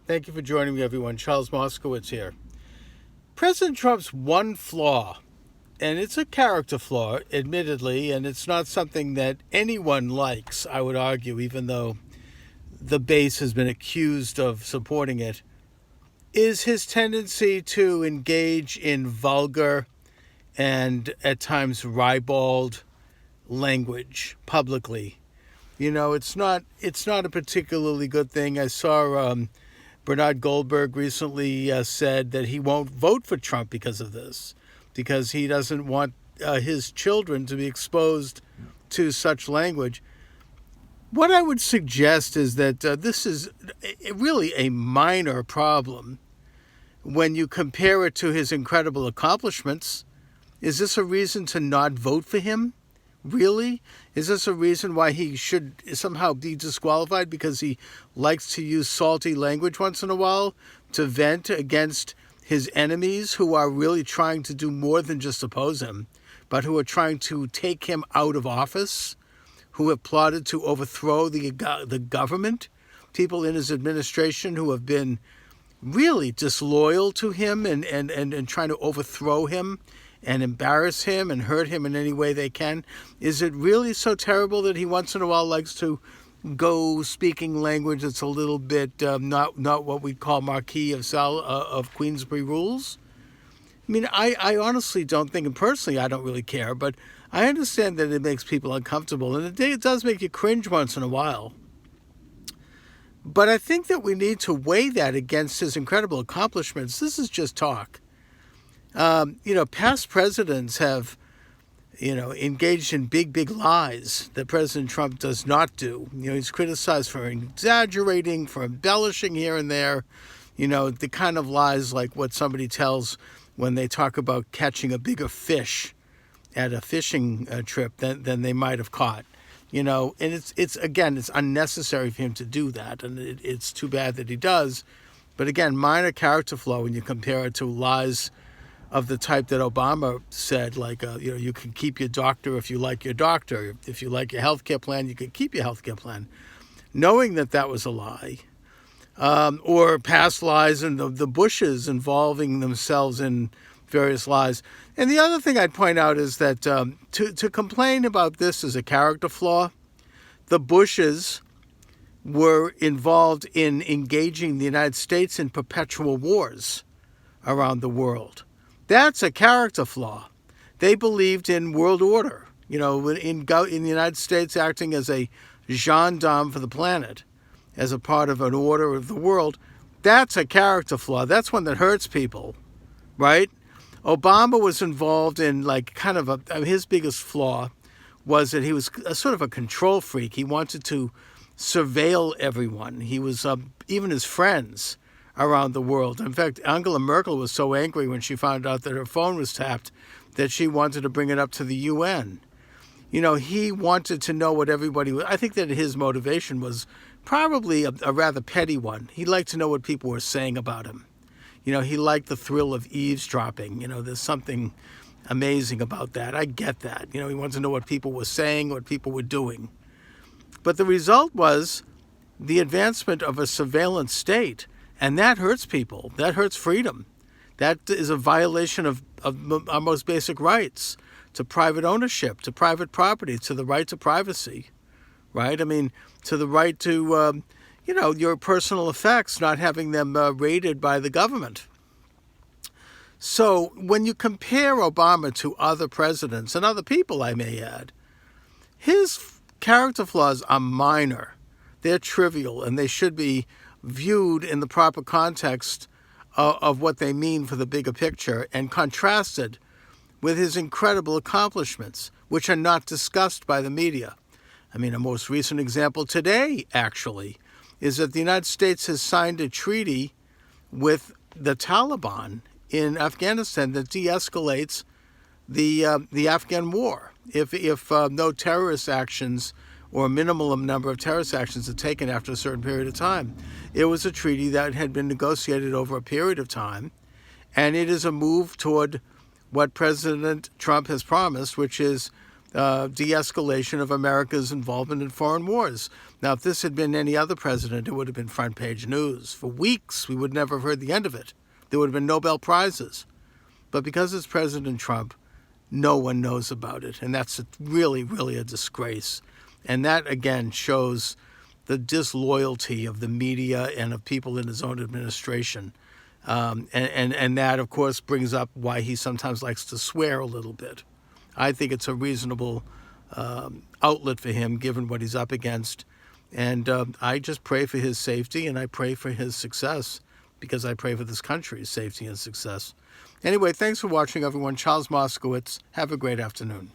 Thank you for joining me, everyone. Charles Moskowitz here. President Trump's one flaw, and it's a character flaw, admittedly, and it's not something that anyone likes, I would argue, even though the base has been accused of supporting it, is his tendency to engage in vulgar and at times ribald language publicly. It's not a particularly good thing. I saw Bernard Goldberg recently said that he won't vote for Trump because of this, because he doesn't want his children to be exposed to such language. What I would suggest is that this is really a minor problem when you compare it to his incredible accomplishments. Is this a reason to not vote for him? Really? Is this a reason why he should somehow be disqualified because he likes to use salty language once in a while to vent against his enemies who are really trying to do more than just oppose him, but who are trying to take him out of office, who have plotted to overthrow the government, people in his administration who have been really disloyal to him and trying to overthrow him and embarrass him and hurt him in any way they can? Is it really so terrible that he once in a while likes to go speaking language that's a little bit not what we'd call Marquis of Queensberry rules? I mean, I honestly don't think, and personally I don't really care, but I understand that it makes people uncomfortable, and it does make you cringe once in a while. But I think that we need to weigh that against his incredible accomplishments. This is just talk. Past presidents have, engaged in big lies that President Trump does not do. He's criticized for exaggerating, for embellishing here and there, the kind of lies like what somebody tells when they talk about catching a bigger fish at a fishing trip than they might have caught. And it's unnecessary for him to do that, and it's too bad that he does. But again, minor character flaw when you compare it to lies of the type that Obama said, like, you can keep your doctor if you like your doctor. If you like your health care plan, you can keep your health care plan. Knowing that was a lie. Or past lies and the Bushes involving themselves in various lies. And the other thing I'd point out is that to complain about this as a character flaw, the Bushes were involved in engaging the United States in perpetual wars around the world. That's a character flaw. They believed in world order, in the United States acting as a gendarme for the planet, as a part of an order of the world. That's a character flaw. That's one that hurts people, right? Obama was involved in his biggest flaw was that he was a sort of a control freak. He wanted to surveil everyone. He was, even his friends around the world. In fact, Angela Merkel was so angry when she found out that her phone was tapped that she wanted to bring it up to the UN. He wanted to know what everybody was. I think that his motivation was probably a rather petty one. He liked to know what people were saying about him. He liked the thrill of eavesdropping. There's something amazing about that. I get that. He wanted to know what people were saying, what people were doing. But the result was the advancement of a surveillance state. And that hurts people. That hurts freedom. That is a violation of our most basic rights to private ownership, to private property, to the right to privacy, right? I mean, to the right to, your personal effects, not having them raided by the government. So when you compare Obama to other presidents and other people, I may add, his character flaws are minor. They're trivial, and they should be viewed in the proper context of what they mean for the bigger picture and contrasted with his incredible accomplishments, which are not discussed by the media. I mean, a most recent example today, actually, is that the United States has signed a treaty with the Taliban in Afghanistan that de-escalates the Afghan war. If no terrorist actions or a minimum number of terrorist actions are taken after a certain period of time. It was a treaty that had been negotiated over a period of time, and it is a move toward what President Trump has promised, which is de-escalation of America's involvement in foreign wars. Now, if this had been any other president, it would have been front page news. For weeks, we would never have heard the end of it. There would have been Nobel Prizes. But because it's President Trump, no one knows about it. And that's really, really a disgrace. And that, again, shows the disloyalty of the media and of people in his own administration. And that, of course, brings up why he sometimes likes to swear a little bit. I think it's a reasonable outlet for him, given what he's up against. And I just pray for his safety, and I pray for his success, because I pray for this country's safety and success. Anyway, thanks for watching, everyone. Charles Moskowitz. Have a great afternoon.